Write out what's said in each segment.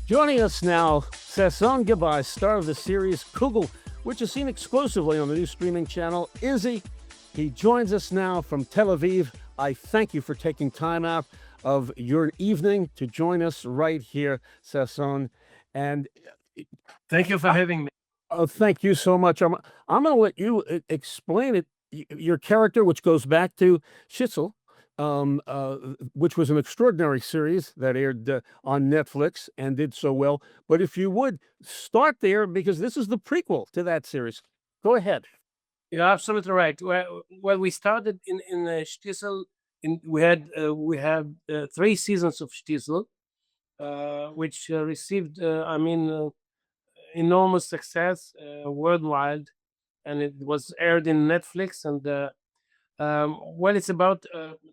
Joining us now, Sasson Gabay, star of the series Kugel, which is seen exclusively on the new streaming channel Izzy. He joins us now from Tel Aviv. I thank you for taking time out of your evening to join us right here, Sasson. And Thank you for having me. thank you so much. I'm going to let you explain it. Your character, which goes back to Shtisel, which was an extraordinary series that aired on Netflix and did so well. But if you would start there, because this is the prequel to that series. Go ahead. You're absolutely right. Well, we started in Shtisel. We had 3 seasons of Shtisel, which received, enormous success worldwide, and it was aired in Netflix. And well, it's about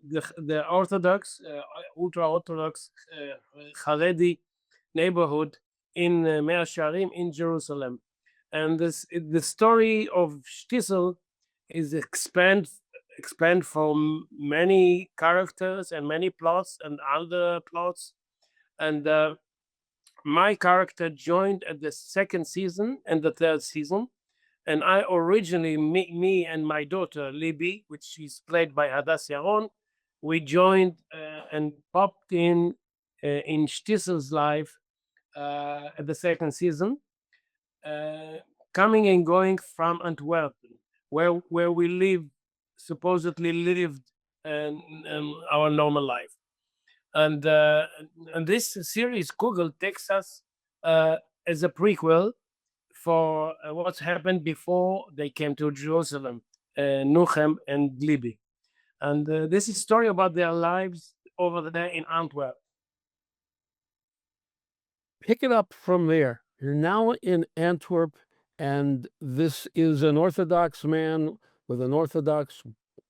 the Orthodox, ultra Orthodox Haredi neighborhood in Mea Shearim in Jerusalem. And the story of Shtisel is expand from many characters and many plots and other plots. And my character joined at the second season and the third season. And I originally, me and my daughter Libby, which is played by Hadas Yaron, we joined and popped in Shtisel's life at the second season, coming and going from Antwerp, where we supposedly lived our normal life. And this series, Kugel, takes us as a prequel for what's happened before they came to Jerusalem, Nuchem and Libby. And this is a story about their lives over there in Antwerp. Pick it up from there. You're now in Antwerp, and this is an Orthodox man with an Orthodox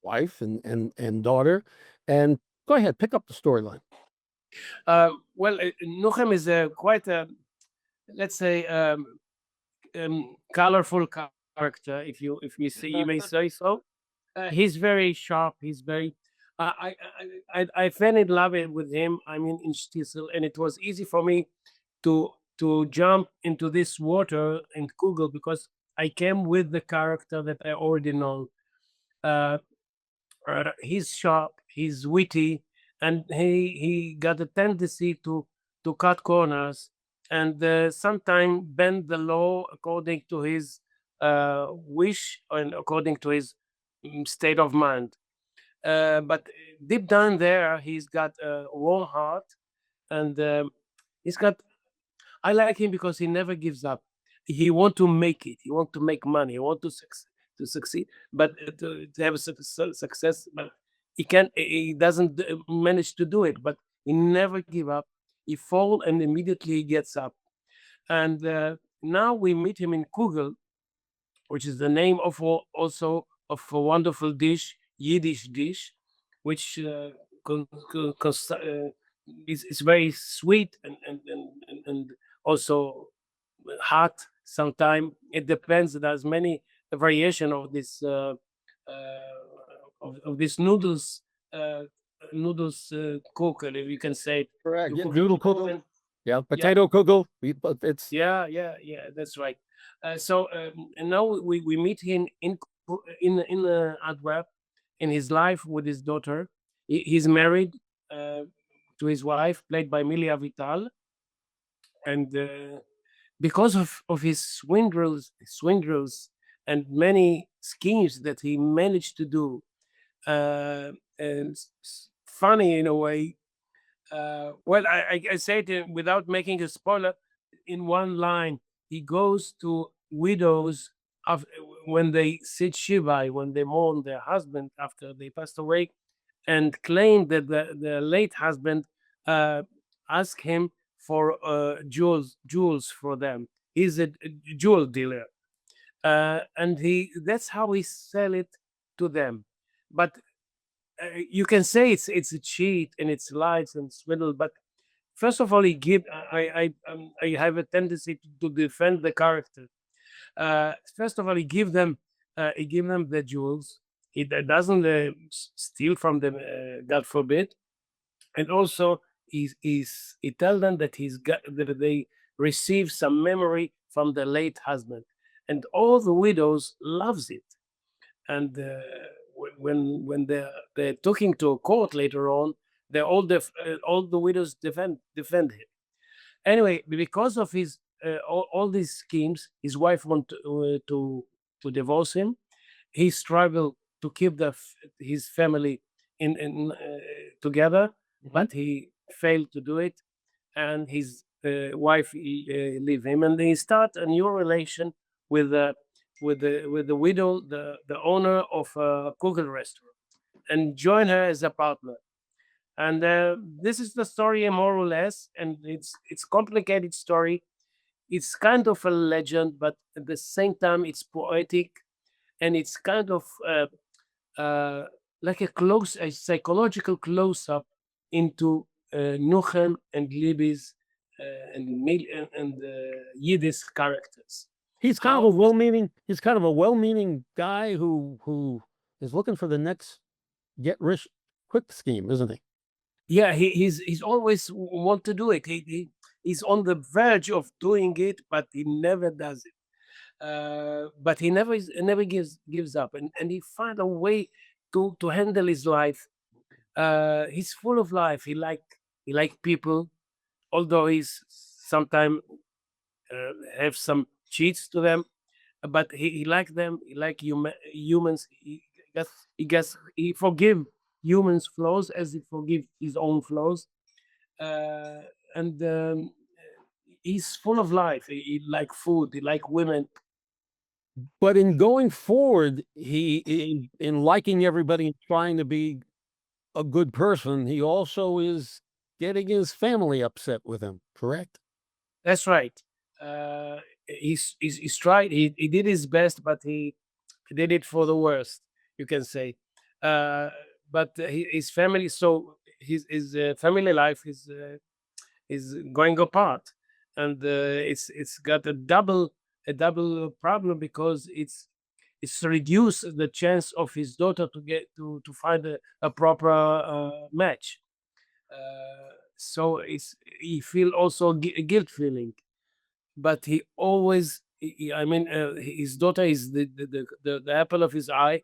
wife and daughter. And go ahead, pick up the storyline. Well, Nuchem is quite a, let's say, colorful character, if you may say so. He's very sharp. He's very. I fell in love with him. I mean, in Shtisel, and it was easy for me to jump into this water in Kugel because I came with the character that I already know. He's sharp. He's witty, and he got a tendency to cut corners and sometimes bend the law according to his wish and according to his state of mind. But deep down there, he's got a warm heart, and he's got. I like him because he never gives up. He want to make it. He want to make money. He want to succeed, but to have success. But he can't. He doesn't manage to do it. But he never give up. He fall and immediately he gets up. And now we meet him in Kugel, which is the name of also of a wonderful dish, Yiddish dish, which is very sweet and also hot. Sometimes it depends. There's many variation of this of this noodles kugel, if you can say it. Correct. You Noodle cook it kugel. Yeah, potato kugel. But it's yeah, that's right. So and now we meet him in Antwerp in his life with his daughter. He's married to his wife, played by Milia Vital, and because of his swindles and many schemes that he managed to do, and funny in a way. Well, I say it without making a spoiler. In one line, he goes to widows of when they sit shiva, when they mourn their husband after they passed away, and claim that the late husband asked him for jewels for them. He's a jewel dealer, and that's how he sell it to them. But you can say it's a cheat and it's lies and swindle, but first of all, I have a tendency to defend the character. First of all, he give them the jewels. He doesn't steal from them, God forbid, and also he tell them that that they receive some memory from the late husband, and all the widows loves it. And when they're talking to a court later on, all the widows defend him. Anyway, because of his all these schemes, his wife want to divorce him. He struggled to keep his family in together, but he failed to do it, and his wife leave him, and he start a new relation with the widow, the owner of a Kugel restaurant, and join her as a partner. And this is the story more or less, and it's complicated story. It's kind of a legend, but at the same time it's poetic, and it's kind of uh, like a psychological close up into Nuchem and Libby's and Yiddish characters. He's kind of How a well-meaning. He's kind of a well-meaning guy who is looking for the next get rich quick scheme, isn't he? Yeah, he's always want to do it. He's on the verge of doing it, but he never does it. But he never gives up, and he find a way to handle his life. He's full of life. He like people, although he's sometimes have some cheats to them, but he like them. He like humans. He forgive humans' flaws as he forgive his own flaws, and he's full of life. He like food. He like women. But in going forward, in liking everybody and trying to be a good person, he also is getting his family upset with him. Correct? That's right. Uh, he's tried. He did his best, but he did it for the worst. You can say. Uh, but his family. So his family life is going apart, and it's got a double problem, because it's reduced the chance of his daughter to get to find a proper match. So he feel also guilt feeling, but he always I mean his daughter is the apple of his eye,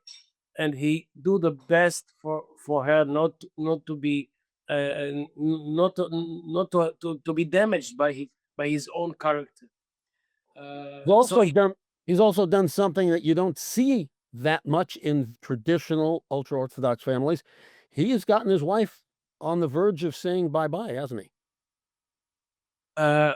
and he do the best for her, not to be not to be damaged by his own character. So He's also done something that you don't see that much in traditional ultra-Orthodox families. He has gotten his wife on the verge of saying bye-bye, hasn't he? uh,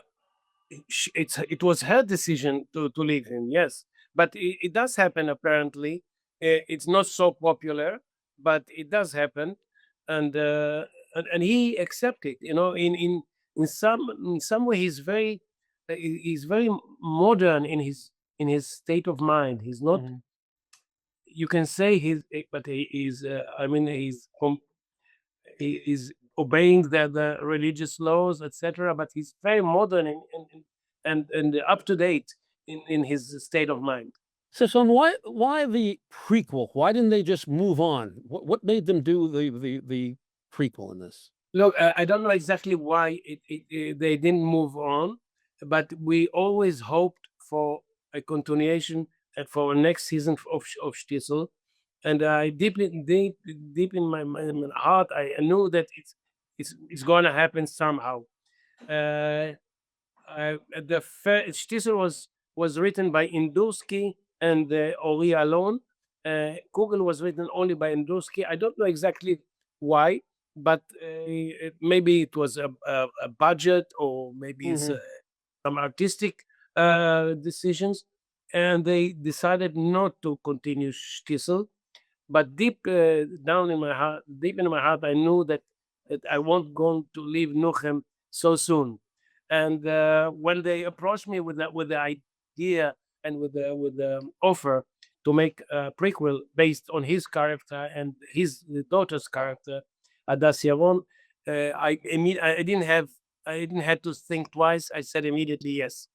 it was her decision to leave him, yes, but it does happen apparently. It's not so popular, but it does happen, and and he accepted, in some way he's very modern in his state of mind. He's not, you can say but he is I mean he is obeying the religious laws, etc., but he's very modern and up to date in his state of mind. Sasson, why the prequel? Why didn't they just move on? What made them do the prequel in this? Look, I don't know exactly why they didn't move on, but we always hoped for a continuation and for a next season of Shtisel. And I deep in my heart, I knew that it's going to happen somehow. Uh, Shtisel was written by Indursky and Ori alone. Kugel was written only by Indursky. I don't know exactly why, but maybe it was a budget, or maybe it's some artistic decisions, and they decided not to continue Shtisel. But deep in my heart, I knew that I won't going to leave Nuchem so soon. And when they approached me with the idea and with the offer to make a prequel based on his character and his daughter's character, Adas Yaron, I didn't have to think twice. I said immediately yes,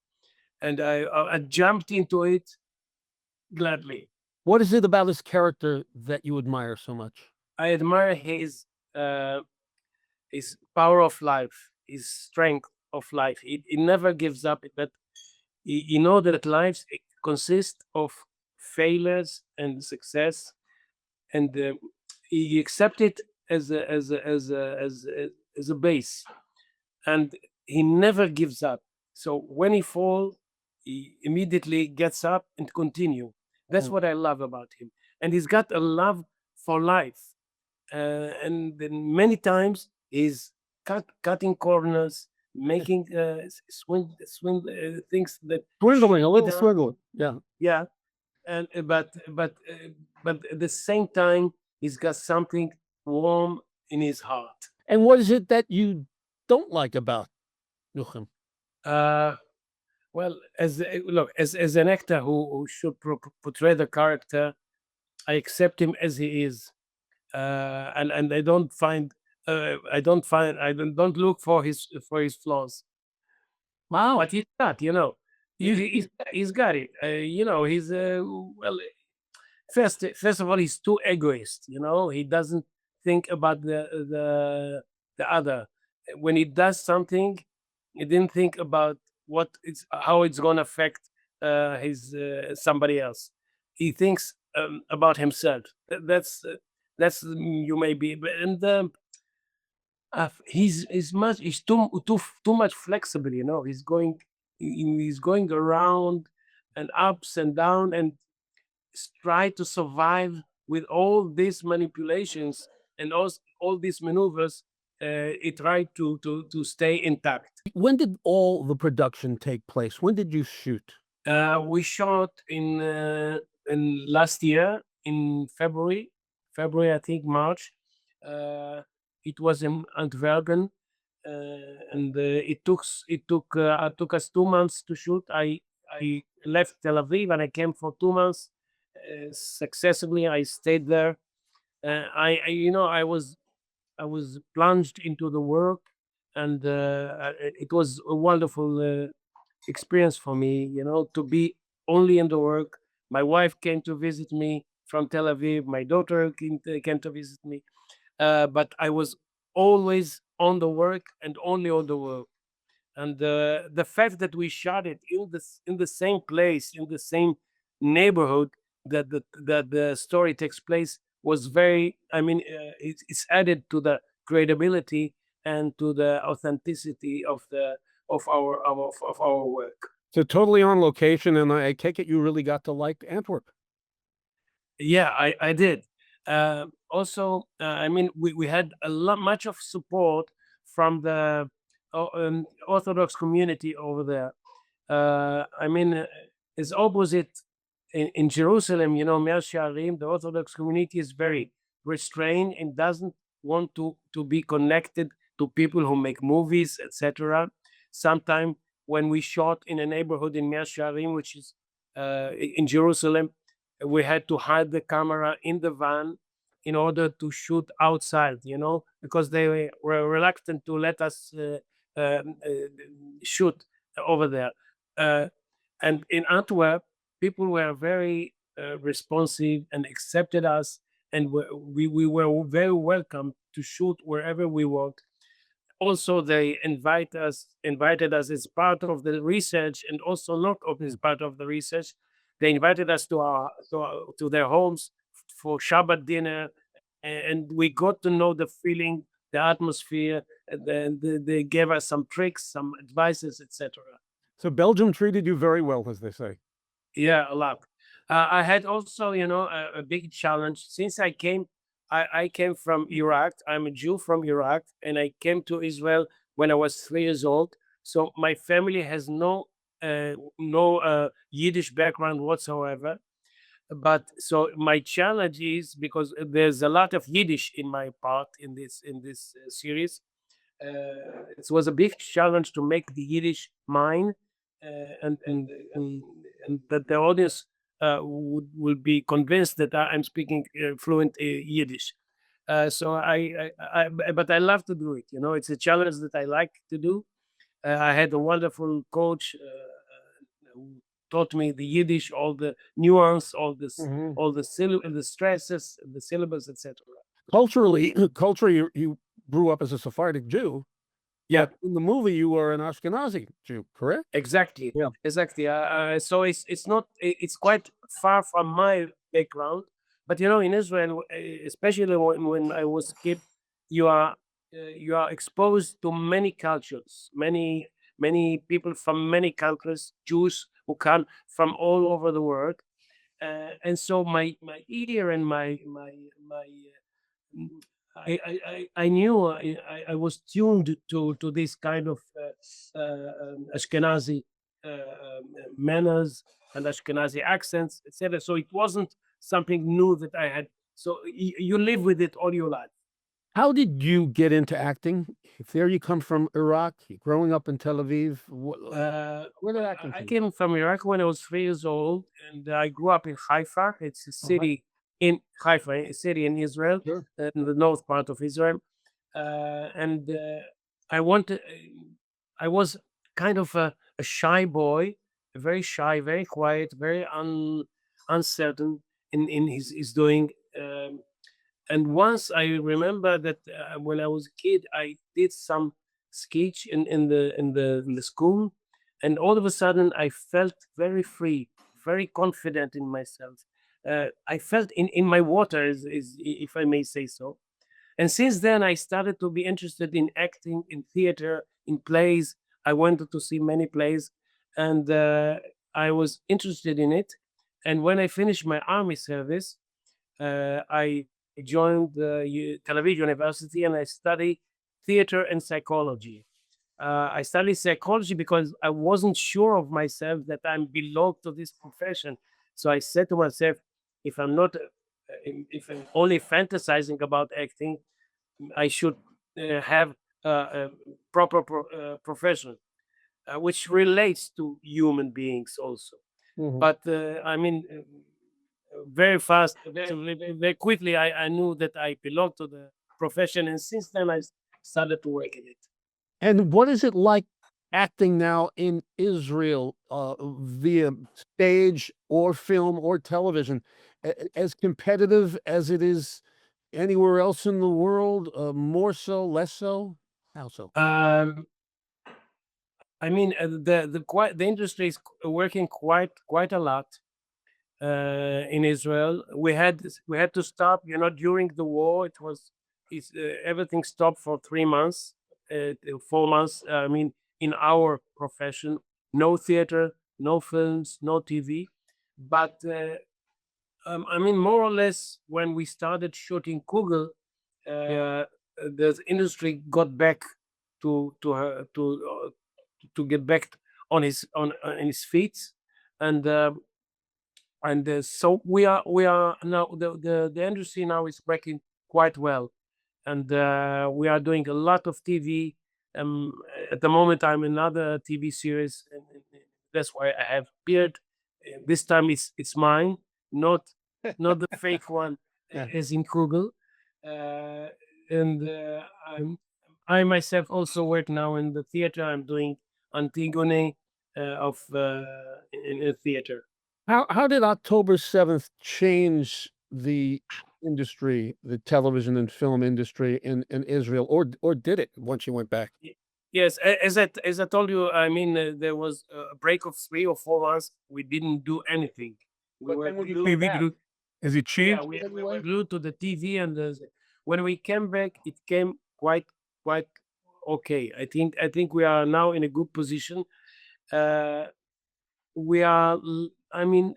and I jumped into it gladly. What is it about his character that you admire so much? I admire his uh, his power of life, his strength of life. He never gives up. But he know that life consists of failures and success, and he accept it as a base, and he never gives up. So when he fall, he immediately gets up and continue. That's Mm. what I love about him, and he's got a love for life. And then many times he's cutting corners, making swing things that Swindling, a little down. swindling. Yeah. Yeah, and but at the same time, he's got something warm in his heart. And what is it that you don't like about Nuchem? Uh, well, look, as an actor who should portray the character, I accept him as he is, and I don't look for his flaws. Wow. But he's got, he's got it. He's well. First of all, he's too egoist. He doesn't think about the other. When he does something, he didn't think about how it's going to affect his somebody else. He thinks about himself. That's you may be, and he's too much flexible. He's going around and ups and down and try to survive with all these manipulations and all these maneuvers. He tried to stay intact. When did all the production take place? When did you shoot? We shot in last year in February, I think March. It was in Antwerpen, and it took us 2 months to shoot. I left Tel Aviv and I came for 2 months. Successively, I stayed there. I was plunged into the work, and it was a wonderful experience for me, to be only in the work. My wife came to visit me from Tel Aviv. My daughter came to visit me, but I was always on the work and only on the work. And the fact that we shot it in the same place, in the same neighborhood that the story takes place was very. I mean, it's added to the credibility and to the authenticity of our work. So totally on location, and I take it you really got to like Antwerp. Yeah, I did. Also, I mean, we had much of support from the Orthodox community over there. I mean, it's opposite in Jerusalem. Mea Shearim, the Orthodox community is very restrained and doesn't want to be connected to people who make movies, etc. Sometime when we shot in a neighborhood in Mea Shearim, which is in Jerusalem, we had to hide the camera in the van in order to shoot outside, because they were reluctant to let us shoot over there. And in Antwerp, people were very responsive and accepted us, and we were very welcome to shoot wherever we want. Also, they invited us as part of the research, and also not as part of the research. They invited us to their homes for Shabbat dinner, and we got to know the feeling, the atmosphere, and then they gave us some tricks, some advices, etc. So Belgium treated you very well, as they say. Yeah, a lot. I had also, a big challenge since I came from Iraq. I'm a Jew from Iraq, and I came to Israel when I was 3 years old. So my family has no Yiddish background whatsoever. But so my challenge is, because there's a lot of Yiddish in my part in this series. It was a big challenge to make the Yiddish mine, and that the audience will be convinced that I'm speaking fluent Yiddish. But I love to do it. It's a challenge that I like to do. I had a wonderful coach who taught me the Yiddish, all the nuance, all the stresses, the syllabus, etc. Culturally, culture, you grew up as a Sephardic Jew, Yeah, but in the movie you were an Ashkenazi Jew, correct? exactly, Yeah. exactly. So it's not it's quite far from my background, but you know, in Israel, especially when I was kid, you are exposed to many cultures, many people from many cultures, Jews who come from all over the world, and so my ear and my Mm, I knew I was tuned to this kind of Ashkenazi manners and Ashkenazi accents, etc. So it wasn't something new that I had. So you live with it all your life. How did you get into acting? If there you come from Iraq, you're growing up in Tel Aviv, where did acting I come came from Iraq when I was 3 years old, and I grew up in Haifa. It's a from? Oh, hi. city in Haifa, a city in Israel, Sure. in the north part of Israel. And I wanted, I was kind of a shy boy, very shy, very quiet, very uncertain in his doing. And once I remember that when I was a kid, I did some sketch in the school, and all of a sudden I felt very free, very confident in myself. I felt in my water, if I may say so. And since then, I started to be interested in acting, in theater, in plays. I wanted to see many plays, and I was interested in it. And when I finished my army service, I joined the Tel Aviv University and I studied theater and psychology. I studied psychology because I wasn't sure of myself that I belong to this profession. So I said to myself, if I'm not, if I'm only fantasizing about acting, I should have a proper profession, which relates to human beings also. Mhm. But I mean, very fast, very quickly, I knew that I belonged to the profession, and since then I started to work in it. And what is it like acting now in Israel, via stage or film or television? As competitive as it is anywhere else in the world, more so, less so? How so? Um, I mean, the industry is working quite a lot in Israel. We had to stop. You know, during the war, everything stopped for 3 months, to 4 months. I mean, in our profession, no theater, no films, no TV. But I mean, more or less, when we started shooting Kugel, the industry got back to her to get back on his feet, and so we are now the industry now is working quite well, and we are doing a lot of TV. Um, at the moment, I'm in another TV series, and that's why I have beard. This time it's mine, not not the fake one, Yeah. as in Kugel. Uh, and I myself also work now in the theater. I'm doing Antigone of in a theater. How did October 7th change the industry, the television and film industry in Israel, or did it once you went back? Y- Yes, as I told you, I mean, there was a break of 3 or 4 months. We didn't do anything. We But were then when you glued. came back, Has it Yeah, changed? we were glued to the TV, and when we came back, it came quite okay. I think we are now in a good position. Uh, I mean,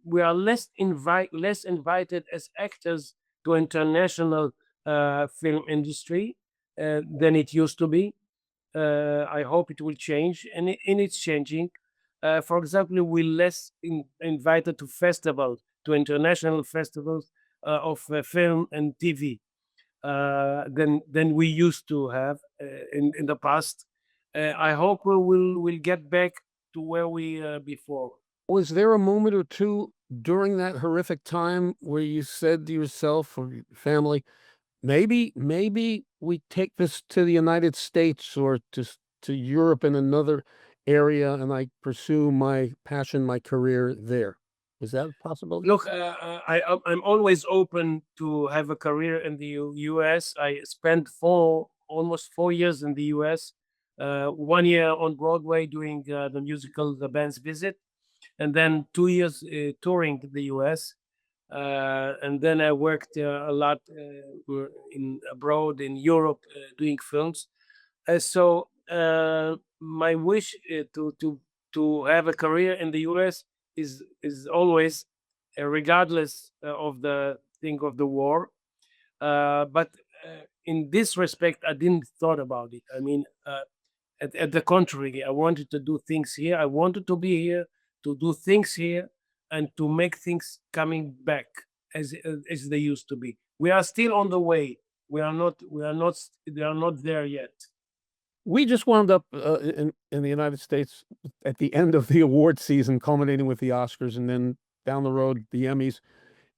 we are less invited as actors to international film industry than it used to be. I hope it will change, and it's changing. For example, we're less invited to festivals, to international festivals of film and TV than we used to have in the past. I hope we'll get back to where we before. was there a moment or two during that horrific time where you said to yourself or your family, maybe we take this to the United States or to Europe in another area, and I pursue my passion, my career there? Is that a possibility? Look, I'm always open to have a career in the US. I spent almost 4 years in the U.S. 1 year on Broadway doing the musical The Band's Visit, and then 2 years touring the U.S. And then I worked a lot in abroad in Europe doing films. So my wish to have a career in the U.S. is always, regardless of the thing of the war. But in this respect, I didn't thought about it. I mean, at the contrary, I wanted to do things here. I wanted to be here to do things here and to make things coming back as they used to be. We are still on the way. We are not. We are not. They are not there yet. We just wound up in the United States at the end of the award season, culminating with the Oscars, and then down the road the Emmys.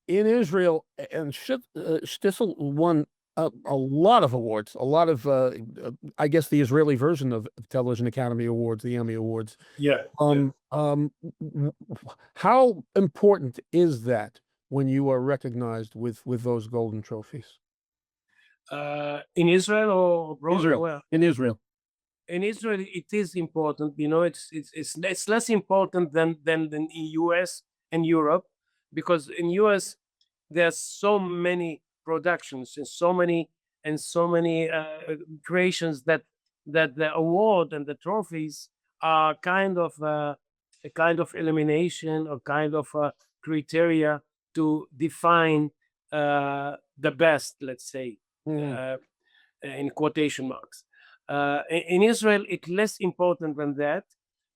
In Israel, and Shtisel won a lot of awards, a lot of I guess the Israeli version of Television Academy Awards, the Emmy Awards. Yeah. How important is that when you are recognized with those golden trophies? In Israel or abroad? Israel. Well, In Israel. in Israel, it is important. You know, it's less important than in US and Europe, because in US there's so many productions and so many creations that the award and the trophies are kind of a kind of elimination or kind of criteria to define the best, let's say, in quotation marks. In Israel, it's less important than that,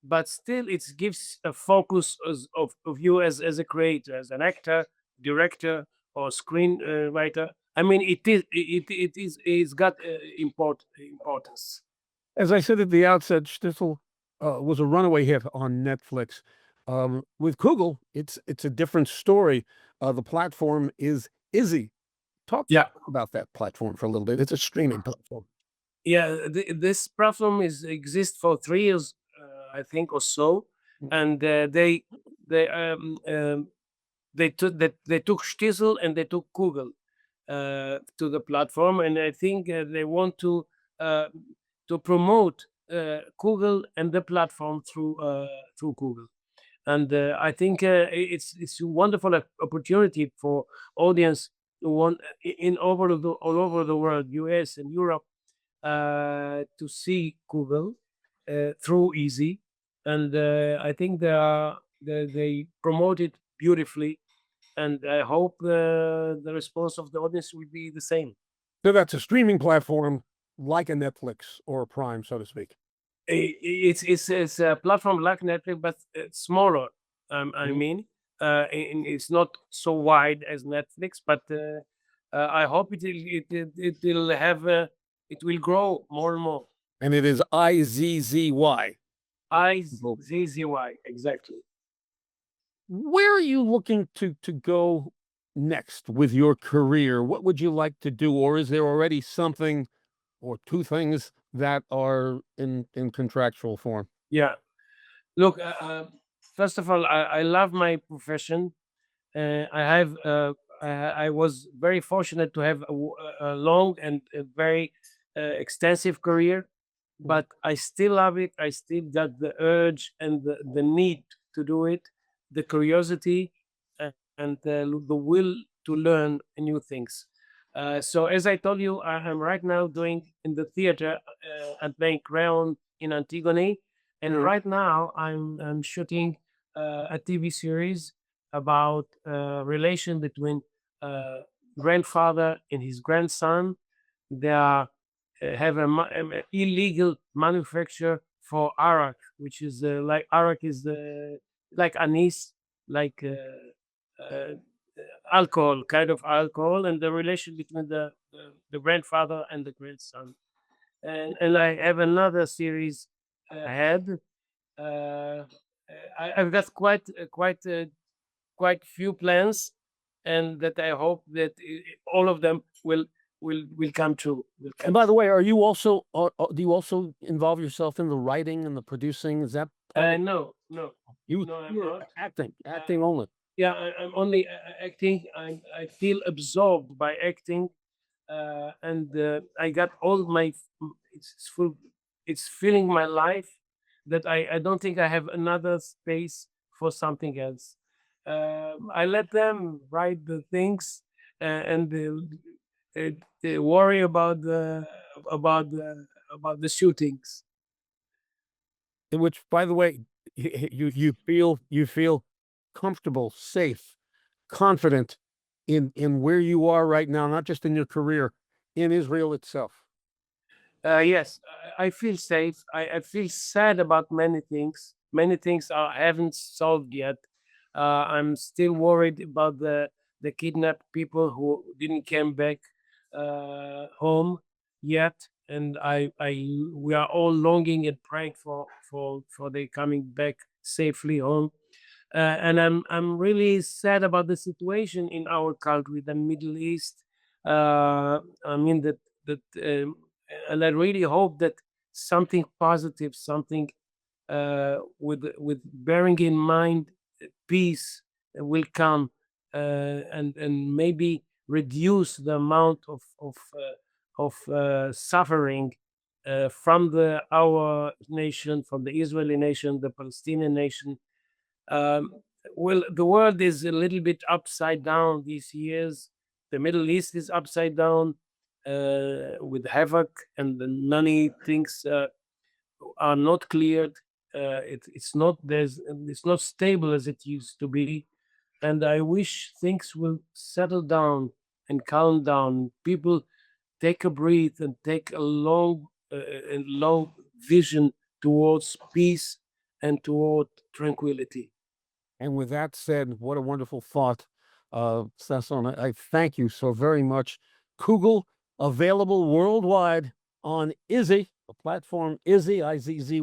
but still it gives a focus of you as a creator, as an actor, director, or screenwriter. I mean, it's got importance. As I said at the outset, Shtisel was a runaway hit on Netflix. With Kugel, it's a different story. The platform is Izzy. Talk about that platform for a little bit. It's a streaming platform. Yeah, this platform exists for 3 years, I think, or so, and they took Shtisel and they took Kugel to the platform, and I think they want to promote Kugel and the platform through Kugel. And I think it's a wonderful opportunity for audience who want all over the world, US and Europe, to see Kugel through Easy, and I think they promote it beautifully, and I hope the response of the audience will be the same. So that's a streaming platform like a Netflix or a Prime, so to speak. It's a platform like Netflix, but smaller. I mean, it's not so wide as Netflix, but I hope it will have it will grow more and more. And it is IZZY. IZZY, exactly. Where are you looking to go next with your career? What would you like to do, or is there already something or two things that are in contractual form? Yeah. Look, first of all, I love my profession. I was very fortunate to have a long and a very extensive career, but I still love it. I still got the urge and the need to do it, the curiosity, and the will to learn new things. So as I told you, I am right now doing in the theater and playing Crown in Antigone, and right now I'm shooting a TV series about relation between grandfather and his grandson. They are have an illegal manufacture for arak, which is like arak is like anise, like alcohol, kind of alcohol, and the relation between the grandfather and the grandson. And I have another series ahead. Uh, I've got quite few plans, and that I hope that all of them will come true. And by the way, are you also do you also involve yourself in the writing and the producing? Is that No, you? no, I'm You're not. acting only. Yeah, I'm only acting. I feel absorbed by acting. and I got all my it's full, it's filling my life that I don't think I have another space for something else. I let them write the things, and they worry about the about the shootings. In which, by the way, you feel comfortable, safe, confident in where you are right now, not just in your career, in Israel itself. Yes, I feel safe. I feel sad about many things. Many things I haven't solved yet. I'm still worried about the kidnapped people who didn't come back home yet, and I we are all longing and praying for they coming back safely home. And I'm really sad about the situation in our country, the Middle East. I mean that, and I really hope that something positive, something with bearing in mind peace will come, and maybe reduce the amount of suffering from the our nation, from the Israeli nation, the Palestinian nation. um, well, the world is a little bit upside down these years. The Middle East is upside down with havoc, and the many things are not cleared. It's not it's not stable as it used to be, and I wish things will settle down and calm down. People take a breath and take a long and long vision towards peace and toward tranquility. And with that said, what a wonderful thought, Sasson. I thank you so very much. Kugel, available worldwide on Izzy, the platform Izzy, Izzy.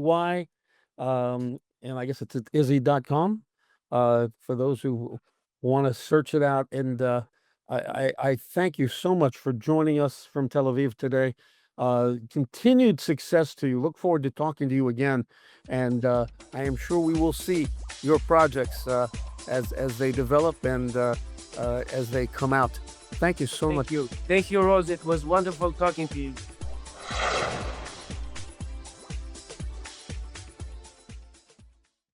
And I guess it's at izzy.com for those who want to search it out. And I thank you so much for joining us from Tel Aviv today. Continued success to you. Look forward to talking to you again. And I am sure we will see your projects as they develop and as they come out. Thank you so much. Thank you, Rose. It was wonderful talking to you.